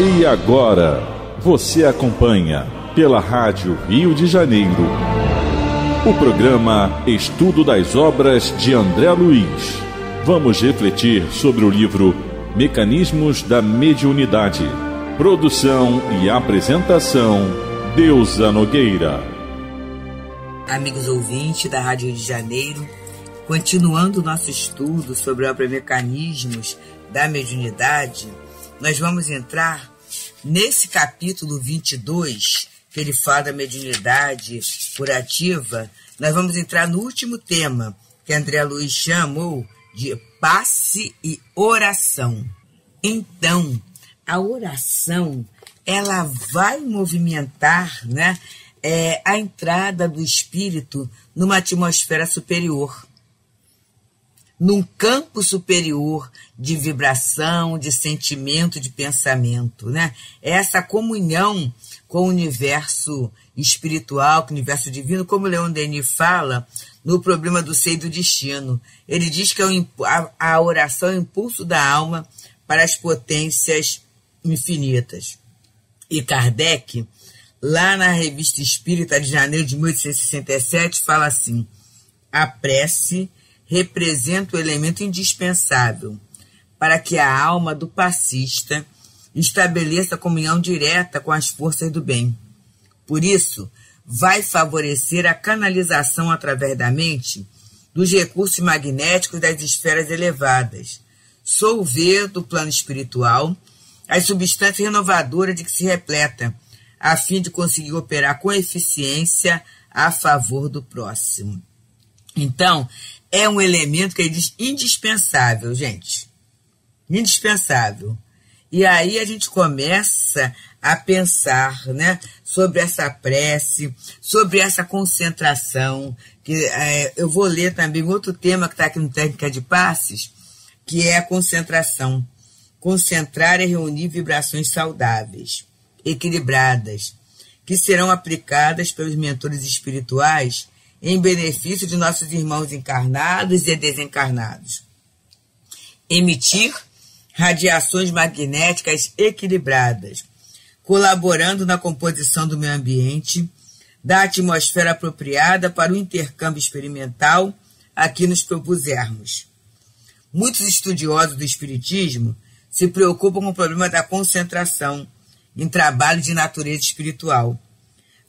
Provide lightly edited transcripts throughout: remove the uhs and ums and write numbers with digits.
E agora, você acompanha pela Rádio Rio de Janeiro o programa Estudo das Obras de André Luiz. Vamos refletir sobre o livro Mecanismos da Mediunidade. Produção e apresentação, Deusa Nogueira. Amigos ouvintes da Rádio Rio de Janeiro, continuando o nosso estudo sobre a obra Mecanismos da Mediunidade, nós vamos entrar nesse capítulo 22, que ele fala da mediunidade curativa. Nós vamos entrar no último tema, que André Luiz chamou de passe e oração. Então, a oração, ela vai movimentar, a entrada do espírito numa atmosfera superior, num campo superior de vibração, de sentimento, de pensamento, Essa comunhão com o universo espiritual, com o universo divino, como Leon Denis fala no problema do ser e do destino. Ele diz que a oração é o impulso da alma para as potências infinitas. E Kardec, lá na Revista Espírita de janeiro de 1867, fala assim: a prece representa o elemento indispensável para que a alma do passista estabeleça comunhão direta com as forças do bem. Por isso, vai favorecer a canalização através da mente dos recursos magnéticos das esferas elevadas, solver do plano espiritual as substâncias renovadoras de que se repleta, a fim de conseguir operar com eficiência a favor do próximo. Então, é um elemento que ele diz indispensável, gente. Indispensável. E aí a gente começa a pensar, sobre essa prece, sobre essa concentração, que eu vou ler também outro tema que está aqui no Técnica de Passes, que é a concentração. Concentrar é reunir vibrações saudáveis, equilibradas, que serão aplicadas pelos mentores espirituais em benefício de nossos irmãos encarnados e desencarnados. Emitir radiações magnéticas equilibradas, colaborando na composição do meio ambiente, da atmosfera apropriada para o intercâmbio experimental a que nos propusermos. Muitos estudiosos do Espiritismo se preocupam com o problema da concentração em trabalho de natureza espiritual.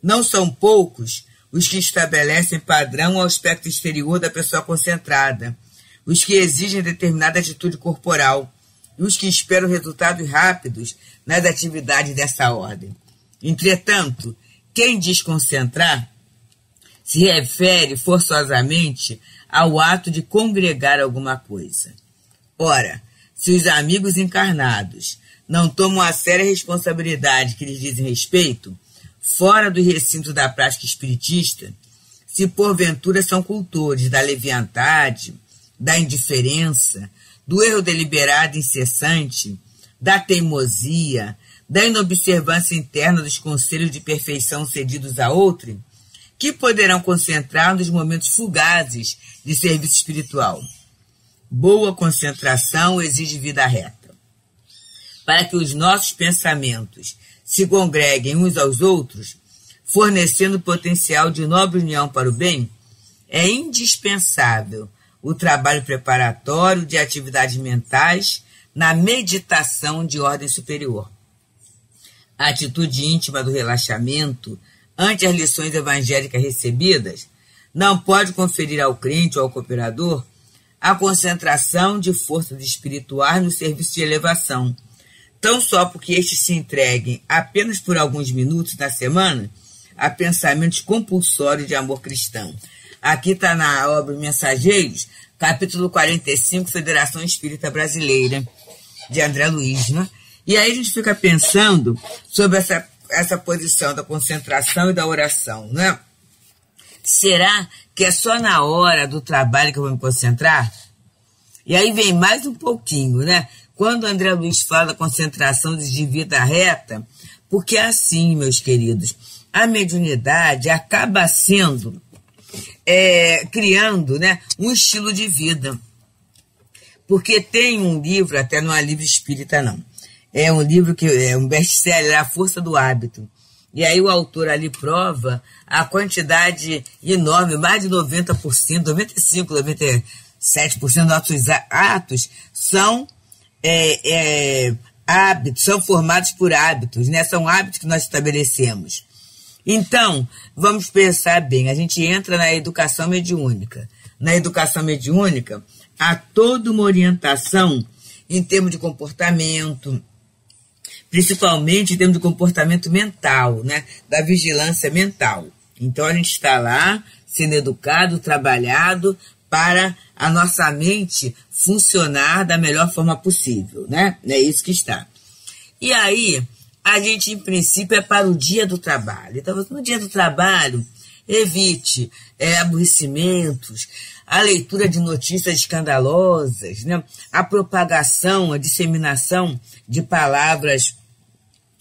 Não são poucos os que estabelecem padrão ao aspecto exterior da pessoa concentrada, os que exigem determinada atitude corporal e os que esperam resultados rápidos nas atividades dessa ordem. Entretanto, quem diz concentrar se refere forçosamente ao ato de congregar alguma coisa. Ora, se os amigos encarnados não tomam a séria responsabilidade que lhes dizem respeito, fora do recinto da prática espiritista, se porventura são cultores da leviandade, da indiferença, do erro deliberado e incessante, da teimosia, da inobservância interna dos conselhos de perfeição cedidos a outrem, que poderão concentrar nos momentos fugazes de serviço espiritual. Boa concentração exige vida reta. Para que os nossos pensamentos se congreguem uns aos outros, fornecendo potencial de nobre união para o bem, é indispensável o trabalho preparatório de atividades mentais na meditação de ordem superior. A atitude íntima do relaxamento ante as lições evangélicas recebidas não pode conferir ao crente ou ao cooperador a concentração de forças espirituais no serviço de elevação, tão só porque estes se entreguem apenas por alguns minutos na semana a pensamentos compulsórios de amor cristão. Aqui está na obra Mensageiros, capítulo 45, Federação Espírita Brasileira, de André Luiz. E aí a gente fica pensando sobre essa posição da concentração e da oração. Será que é só na hora do trabalho que eu vou me concentrar? E aí vem mais um pouquinho, Quando André Luiz fala da concentração de vida reta, porque é assim, meus queridos, a mediunidade acaba sendo, criando um estilo de vida. Porque tem um livro, até não é livro espírita não, é um livro que é um best-seller, A Força do Hábito. E aí o autor ali prova a quantidade enorme, mais de 90%, 95%, 97% dos nossos atos são hábitos, são formados por hábitos, né? São hábitos que nós estabelecemos. Então, vamos pensar bem, a gente entra na educação mediúnica. Na educação mediúnica, há toda uma orientação em termos de comportamento, principalmente em termos de comportamento mental, né? Da vigilância mental. Então, a gente está lá sendo educado, trabalhado para a nossa mente funcionar da melhor forma possível, né? É isso que está. E aí, a gente, em princípio, é para o dia do trabalho. Então, no dia do trabalho, evite aborrecimentos, a leitura de notícias escandalosas, né? A propagação, a disseminação de palavras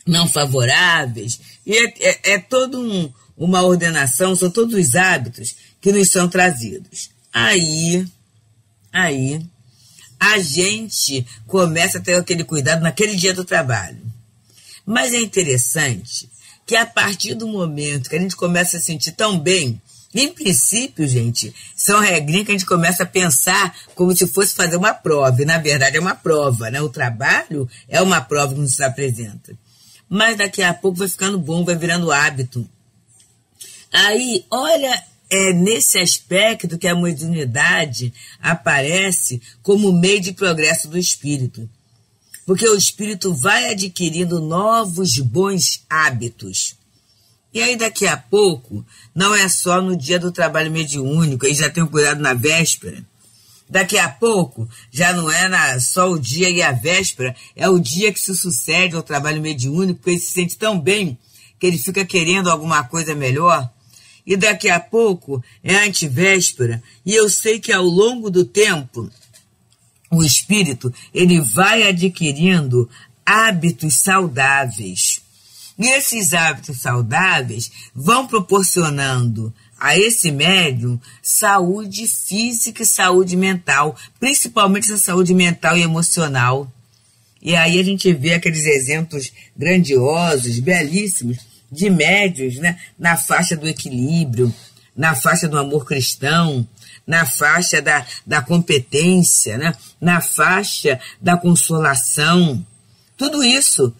não favoráveis. E é toda uma ordenação, são todos os hábitos que nos são trazidos. Aí, a gente começa a ter aquele cuidado naquele dia do trabalho. Mas é interessante que a partir do momento que a gente começa a se sentir tão bem, em princípio, gente, são regrinhas que a gente começa a pensar como se fosse fazer uma prova, e na verdade é uma prova, né? O trabalho é uma prova que nos apresenta. Mas daqui a pouco vai ficando bom, vai virando hábito. Aí, olha, é nesse aspecto que a mediunidade aparece como meio de progresso do espírito. Porque o espírito vai adquirindo novos bons hábitos. E aí daqui a pouco, não é só no dia do trabalho mediúnico, aí já tem cuidado na véspera. Daqui a pouco, já não é só o dia e a véspera, é o dia que se sucede ao trabalho mediúnico, porque ele se sente tão bem que ele fica querendo alguma coisa melhor. E daqui a pouco é a antivéspera, e eu sei que ao longo do tempo, o espírito ele vai adquirindo hábitos saudáveis. E esses hábitos saudáveis vão proporcionando a esse médium saúde física e saúde mental, principalmente a saúde mental e emocional. E aí a gente vê aqueles exemplos grandiosos, belíssimos, de médiuns, né? Na faixa do equilíbrio, na faixa do amor cristão, na faixa da competência, né? Na faixa da consolação. Tudo isso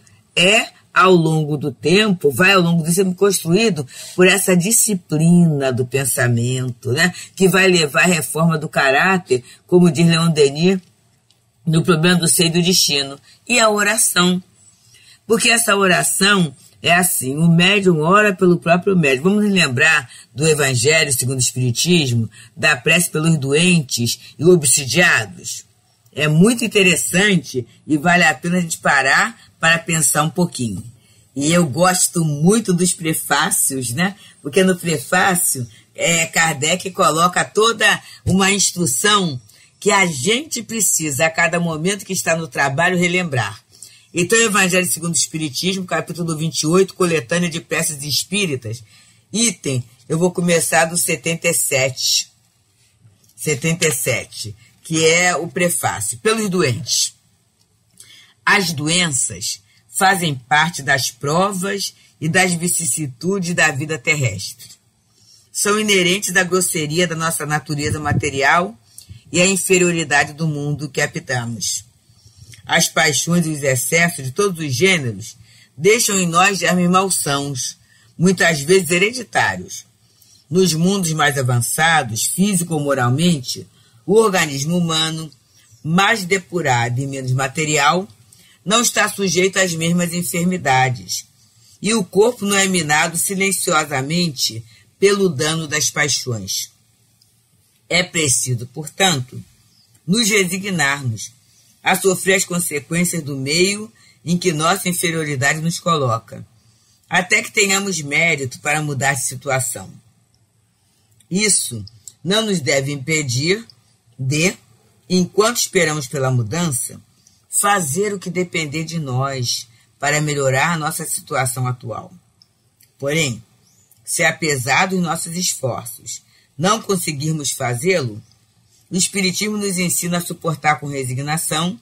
ao longo do tempo, vai ao longo do tempo sendo construído por essa disciplina do pensamento, né? Que vai levar à reforma do caráter, como diz Leon Denis, no Problema do Ser e do Destino. E a oração. Porque essa oração é assim, o médium ora pelo próprio médium. Vamos nos lembrar do Evangelho segundo o Espiritismo, da prece pelos doentes e obsidiados? É muito interessante e vale a pena a gente parar para pensar um pouquinho. E eu gosto muito dos prefácios, né? Porque no prefácio, Kardec coloca toda uma instrução que a gente precisa, a cada momento que está no trabalho, relembrar. Então, Evangelho segundo o Espiritismo, capítulo 28, coletânea de preces espíritas, item, eu vou começar do 77, que é o prefácio. Pelos doentes. As doenças fazem parte das provas e das vicissitudes da vida terrestre. São inerentes à grosseria da nossa natureza material e à inferioridade do mundo que habitamos. As paixões e os excessos de todos os gêneros deixam em nós germes malsãos, muitas vezes hereditários. Nos mundos mais avançados, físico ou moralmente, o organismo humano, mais depurado e menos material, não está sujeito às mesmas enfermidades, e o corpo não é minado silenciosamente pelo dano das paixões. É preciso, portanto, nos resignarmos a sofrer as consequências do meio em que nossa inferioridade nos coloca, até que tenhamos mérito para mudar de situação. Isso não nos deve impedir de, enquanto esperamos pela mudança, fazer o que depender de nós para melhorar a nossa situação atual. Porém, se apesar dos nossos esforços não conseguirmos fazê-lo, o Espiritismo nos ensina a suportar com resignação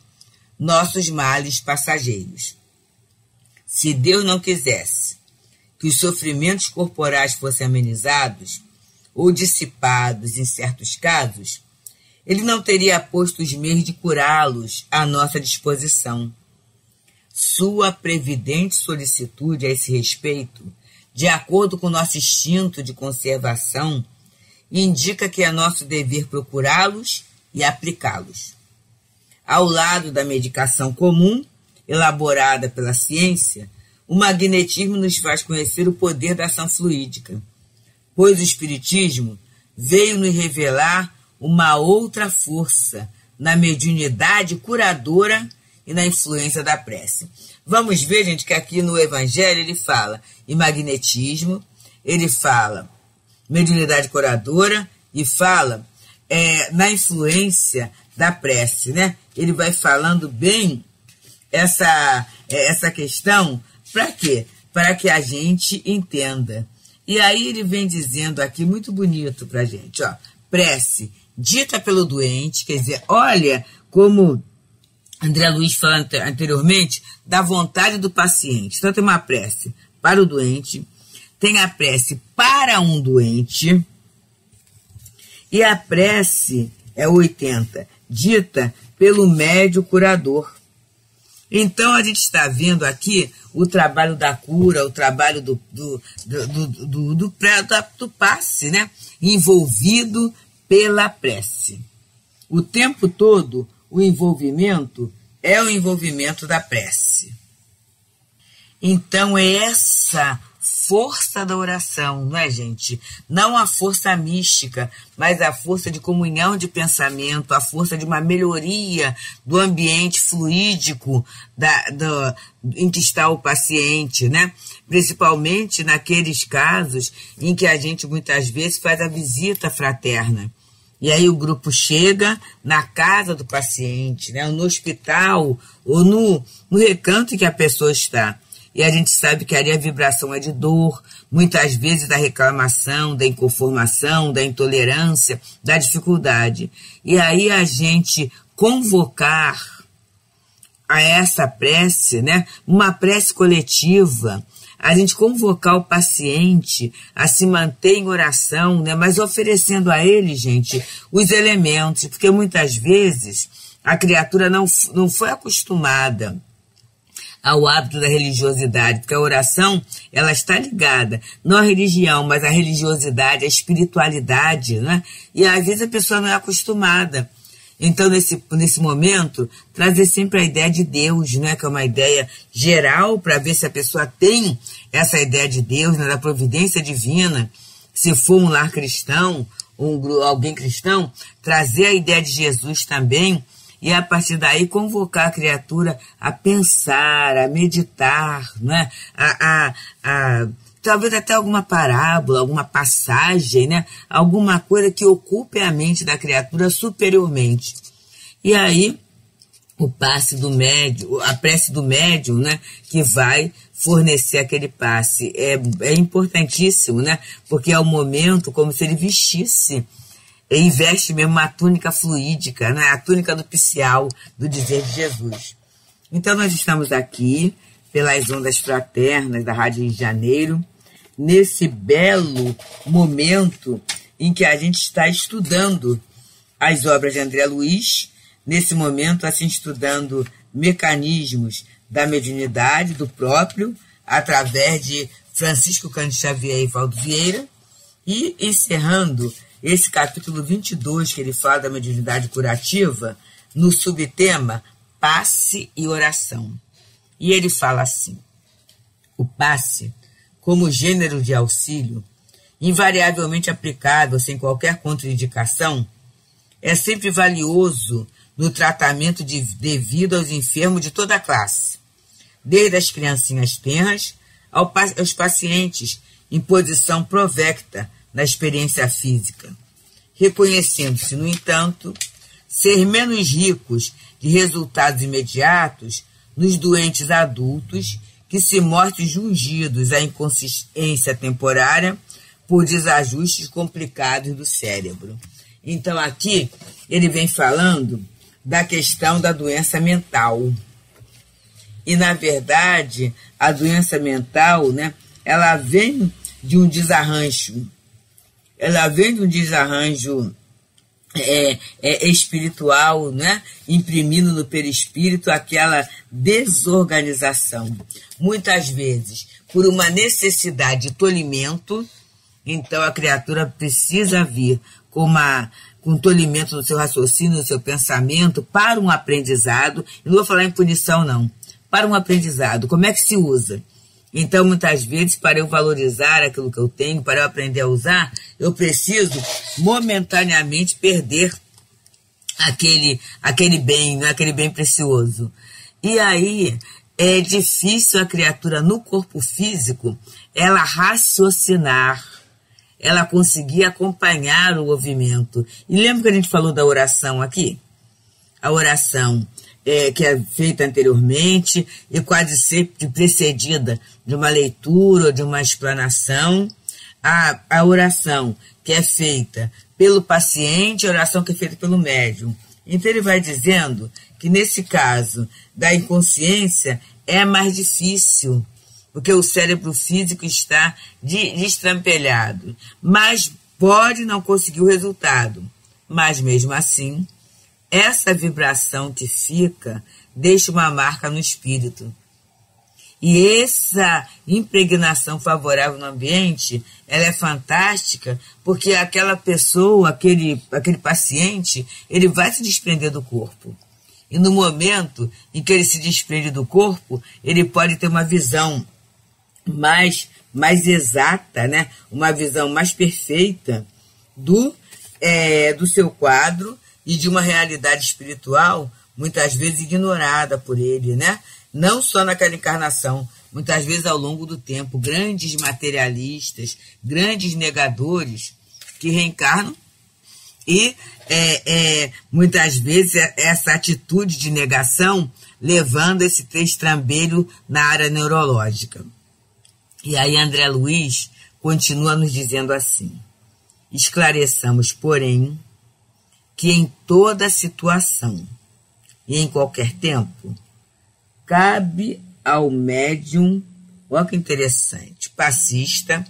nossos males passageiros. Se Deus não quisesse que os sofrimentos corporais fossem amenizados ou dissipados em certos casos, Ele não teria posto os meios de curá-los à nossa disposição. Sua previdente solicitude a esse respeito, de acordo com o nosso instinto de conservação, indica que é nosso dever procurá-los e aplicá-los. Ao lado da medicação comum, elaborada pela ciência, o magnetismo nos faz conhecer o poder da ação fluídica, pois o Espiritismo veio nos revelar uma outra força na mediunidade curadora e na influência da prece. Vamos ver, gente, que aqui no Evangelho ele fala em magnetismo, ele fala mediunidade curadora e fala na influência da prece, né? Ele vai falando bem essa questão, para quê? Para que a gente entenda. E aí ele vem dizendo aqui, muito bonito para a gente, ó, prece dita pelo doente, quer dizer, olha como André Luiz falou anteriormente, da vontade do paciente. Então tem uma prece para o doente, tem a prece para um doente, e a prece é 80, dita pelo médium curador. Então a gente está vendo aqui o trabalho da cura, o trabalho do passe, né? Envolvido pela prece. O tempo todo, o envolvimento é o envolvimento da prece. Então é essa força da oração, não é, gente? Não a força mística, mas a força de comunhão de pensamento, a força de uma melhoria do ambiente fluídico em que está o paciente, né? Principalmente naqueles casos em que a gente muitas vezes faz a visita fraterna. E aí o grupo chega na casa do paciente, né? No hospital ou no recanto em que a pessoa está. E a gente sabe que ali a vibração é de dor, muitas vezes da reclamação, da inconformação, da intolerância, da dificuldade. E aí a gente convocar a essa prece, né, uma prece coletiva, a gente convocar o paciente a se manter em oração, né, mas oferecendo a ele, gente, os elementos, porque muitas vezes a criatura não foi acostumada ao hábito da religiosidade, porque a oração, ela está ligada, não à religião, mas à religiosidade, à espiritualidade, né? E às vezes a pessoa não é acostumada. Então, nesse momento, trazer sempre a ideia de Deus, né? Que é uma ideia geral, para ver se a pessoa tem essa ideia de Deus, né? Da providência divina. Se for um lar cristão, ou alguém cristão, trazer a ideia de Jesus também, e a partir daí convocar a criatura a pensar, a meditar, né? Talvez até alguma parábola, alguma passagem, né? Alguma coisa que ocupe a mente da criatura superiormente. E aí o passe do médium, a prece do médium, né? Que vai fornecer aquele passe. É importantíssimo, né? Porque é o momento como se ele vestisse, e veste mesmo uma túnica fluídica, né? A túnica nupcial do dizer de Jesus. Então nós estamos aqui pelas ondas fraternas da Rádio Rio de Janeiro, nesse belo momento em que a gente está estudando as obras de André Luiz, nesse momento assim estudando mecanismos da mediunidade, do próprio, através de Francisco Cândido Xavier e Valdo Vieira, e encerrando esse capítulo 22, que ele fala da mediunidade curativa, no subtema passe e oração. E ele fala assim: o passe, como gênero de auxílio, invariavelmente aplicável sem qualquer contraindicação, é sempre valioso no tratamento devido aos enfermos de toda a classe, desde as criancinhas tenras aos pacientes em posição provecta na experiência física, reconhecendo-se, no entanto, ser menos ricos de resultados imediatos nos doentes adultos que se mostram jungidos à inconsciência temporária por desajustes complicados do cérebro. Então aqui ele vem falando da questão da doença mental. E, na verdade, a doença mental, né, ela vem de um desarranjo. Ela vem de um desarranjo espiritual, né, imprimindo no perispírito aquela desorganização. Muitas vezes, por uma necessidade de tolimento, então a criatura precisa vir com tolimento no seu raciocínio, no seu pensamento, para um aprendizado. Eu não vou falar em punição, não. Para um aprendizado. Como é que se usa? Então, muitas vezes, para eu valorizar aquilo que eu tenho, para eu aprender a usar, eu preciso momentaneamente perder aquele bem, né? Aquele bem precioso. E aí é difícil a criatura no corpo físico, ela raciocinar, ela conseguir acompanhar o movimento. E lembra que a gente falou da oração aqui? A oração que é feita anteriormente e quase sempre precedida de uma leitura ou de uma explanação. A oração que é feita pelo paciente, a oração que é feita pelo médium. Então ele vai dizendo que nesse caso da inconsciência é mais difícil, porque o cérebro físico está destrampelhado, mas pode não conseguir o resultado. Mas mesmo assim, essa vibração que fica deixa uma marca no espírito. E essa impregnação favorável no ambiente, ela é fantástica, porque aquela pessoa, aquele paciente, ele vai se desprender do corpo. E no momento em que ele se desprende do corpo, ele pode ter uma visão mais exata, né? Uma visão mais perfeita do seu quadro e de uma realidade espiritual, muitas vezes ignorada por ele, né? Não só naquela encarnação, muitas vezes ao longo do tempo, grandes materialistas, grandes negadores que reencarnam e muitas vezes essa atitude de negação levando esse destrambelho na área neurológica. E aí André Luiz continua nos dizendo assim: esclareçamos, porém, que em toda situação e em qualquer tempo, cabe ao médium, olha que interessante, passista,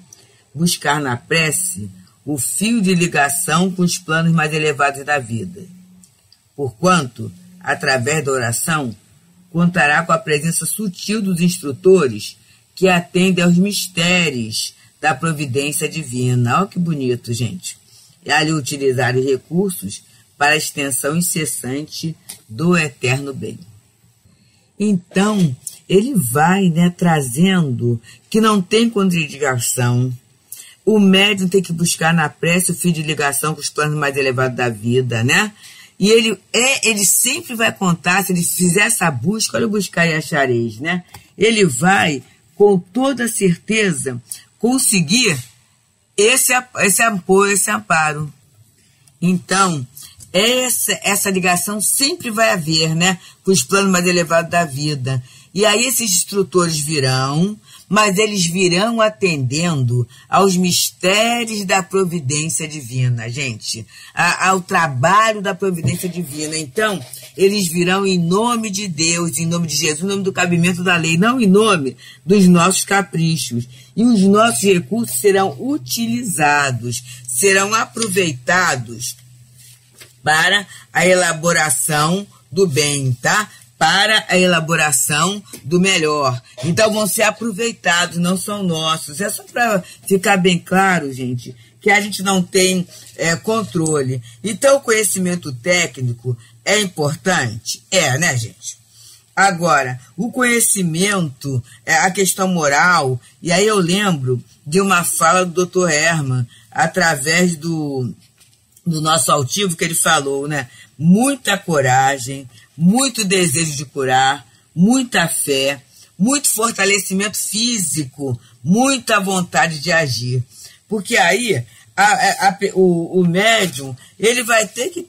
buscar na prece o fio de ligação com os planos mais elevados da vida. Porquanto, através da oração, contará com a presença sutil dos instrutores que atendem aos mistérios da providência divina. Olha que bonito, gente. E ali utilizar os recursos para a extensão incessante do eterno bem. Então, ele vai, né, trazendo que não tem contraindicação. O médium tem que buscar na prece o fio de ligação com os planos mais elevados da vida, né? E ele sempre vai contar, se ele fizer essa busca, olha, buscar e achareis, né? Ele vai, com toda certeza, conseguir esse apoio, esse amparo. Então, essa ligação sempre vai haver, né, com os planos mais elevados da vida. E aí esses instrutores virão, mas eles virão atendendo aos mistérios da providência divina, gente, ao trabalho da providência divina. Então, eles virão em nome de Deus, em nome de Jesus, em nome do cabimento da lei, não em nome dos nossos caprichos. E os nossos recursos serão utilizados, serão aproveitados para a elaboração do bem, tá? Para a elaboração do melhor. Então vão ser aproveitados, não são nossos. É só para ficar bem claro, gente, que a gente não tem controle. Então o conhecimento técnico é importante? né, gente? Agora, o conhecimento, a questão moral, e aí eu lembro de uma fala do Dr. Herman, através do nosso altivo, que ele falou, né? Muita coragem, muito desejo de curar, muita fé, muito fortalecimento físico, muita vontade de agir. Porque aí o médium, ele vai ter que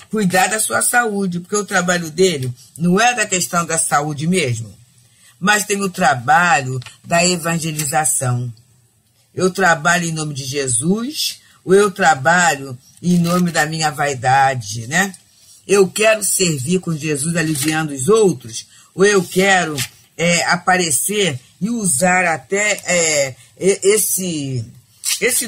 cuidar da sua saúde, porque o trabalho dele não é da questão da saúde mesmo, mas tem o trabalho da evangelização. Eu trabalho em nome de Jesus, ou eu trabalho em nome da minha vaidade, né? Eu quero servir com Jesus aliviando os outros? Ou eu quero aparecer e usar até esse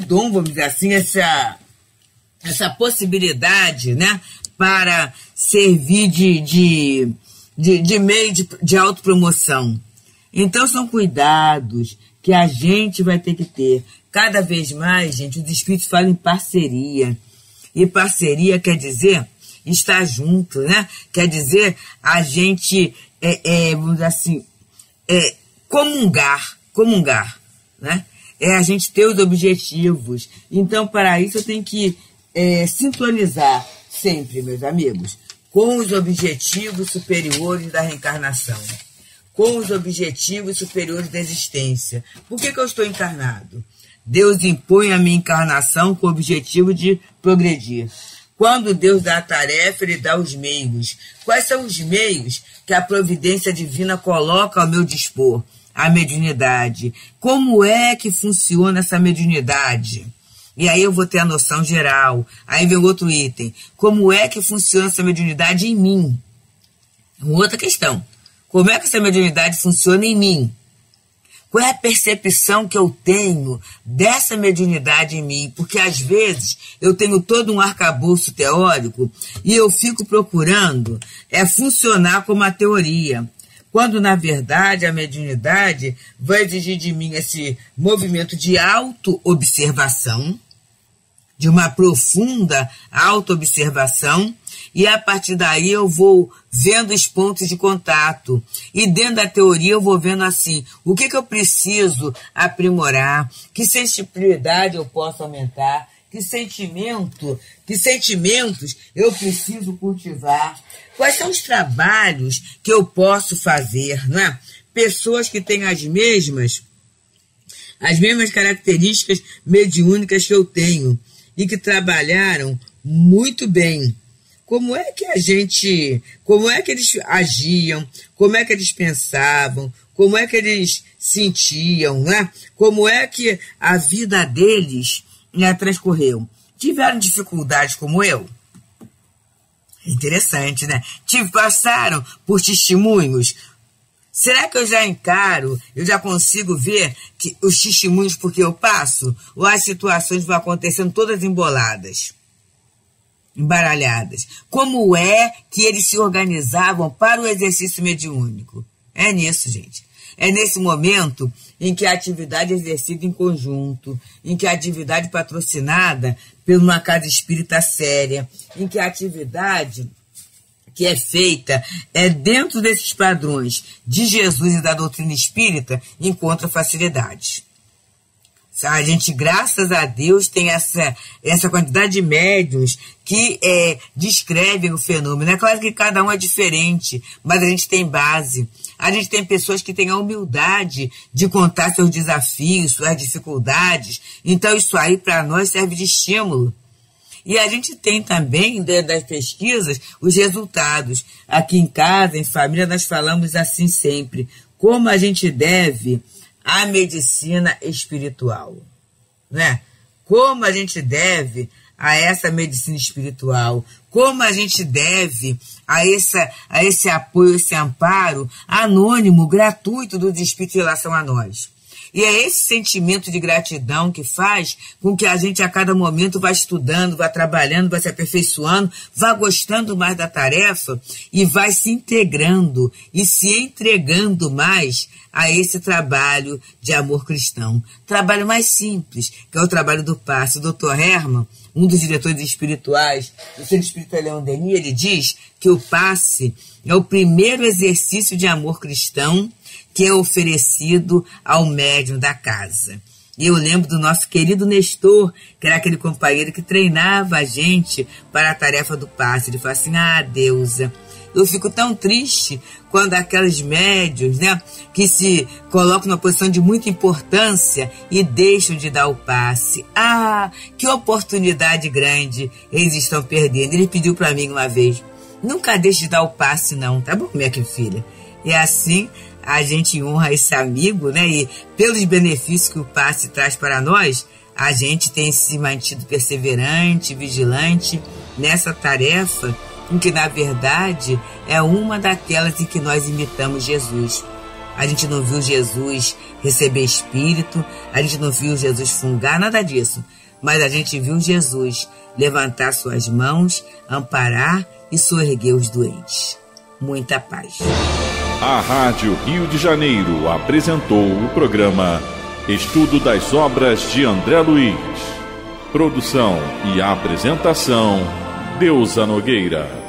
dom, vamos dizer assim, essa possibilidade, né, para servir de meio de autopromoção? Então são cuidados que a gente vai ter que ter. Cada vez mais, gente, os espíritos falam em parceria. E parceria quer dizer estar junto, né? Quer dizer a gente, vamos dizer assim, comungar, né? É a gente ter os objetivos. Então, para isso, eu tenho que sintonizar sempre, meus amigos, com os objetivos superiores da reencarnação, com os objetivos superiores da existência. Por que eu estou encarnado? Deus impõe a minha encarnação com o objetivo de progredir. Quando Deus dá a tarefa, Ele dá os meios. Quais são os meios que a providência divina coloca ao meu dispor? A mediunidade. Como é que funciona essa mediunidade? E aí eu vou ter a noção geral. Aí vem outro item. Como é que funciona essa mediunidade em mim? Outra questão. Como é que essa mediunidade funciona em mim? Qual é a percepção que eu tenho dessa mediunidade em mim? Porque às vezes eu tenho todo um arcabouço teórico e eu fico procurando funcionar como a teoria. Quando, na verdade, a mediunidade vai exigir de mim esse movimento de auto-observação, de uma profunda auto-observação, e a partir daí eu vou vendo os pontos de contato. E dentro da teoria eu vou vendo assim, o que eu preciso aprimorar, que sensibilidade eu posso aumentar, que sentimentos eu preciso cultivar, quais são os trabalhos que eu posso fazer, não é? Pessoas que têm as mesmas características mediúnicas que eu tenho e que trabalharam muito bem. Como é que eles agiam, como é que eles pensavam, como é que eles sentiam, né? Como é que a vida deles transcorreu? Tiveram dificuldades como eu? Interessante, né? Passaram por testemunhos. Será que eu já consigo ver que os testemunhos porque eu passo? Ou as situações vão acontecendo todas emboladas? Embaralhadas. Como é que eles se organizavam para o exercício mediúnico? É nisso, gente. É nesse momento em que a atividade é exercida em conjunto, em que a atividade patrocinada por uma casa espírita séria, em que a atividade que é feita dentro desses padrões de Jesus e da doutrina espírita encontra facilidade. A gente, graças a Deus, tem essa quantidade de médiuns que descrevem o fenômeno. É claro que cada um é diferente, mas a gente tem base. A gente tem pessoas que têm a humildade de contar seus desafios, suas dificuldades. Então, isso aí, para nós, serve de estímulo. E a gente tem também, dentro das pesquisas, os resultados. Aqui em casa, em família, nós falamos assim sempre. Como a gente deve a medicina espiritual, né? Como a gente deve a essa medicina espiritual, como a gente deve a esse apoio, esse amparo anônimo, gratuito dos espíritos em relação a nós. E é esse sentimento de gratidão que faz com que a gente a cada momento vá estudando, vá trabalhando, vá se aperfeiçoando, vá gostando mais da tarefa e vai se integrando e se entregando mais a esse trabalho de amor cristão. Trabalho mais simples, que é o trabalho do passe. O Dr. Herman, um dos diretores espirituais do Centro Espírita Leão Denis, ele diz que o passe é o primeiro exercício de amor cristão que é oferecido ao médium da casa. E eu lembro do nosso querido Nestor, que era aquele companheiro que treinava a gente para a tarefa do passe. Ele fala assim, Deusa, eu fico tão triste quando aqueles médiuns, né, que se colocam numa posição de muita importância e deixam de dar o passe. Que oportunidade grande eles estão perdendo. Ele pediu para mim uma vez, nunca deixe de dar o passe não, tá bom, minha filha? E assim a gente honra esse amigo, né? E pelos benefícios que o passe traz para nós, a gente tem se mantido perseverante, vigilante nessa tarefa em que na verdade é uma daquelas em que nós imitamos Jesus. A gente não viu Jesus receber espírito, a gente não viu Jesus fungar, nada disso. Mas a gente viu Jesus levantar suas mãos, amparar e soerguer os doentes. Muita paz. A Rádio Rio de Janeiro apresentou o programa Estudo das Obras de André Luiz. Produção e apresentação, Deusa Nogueira.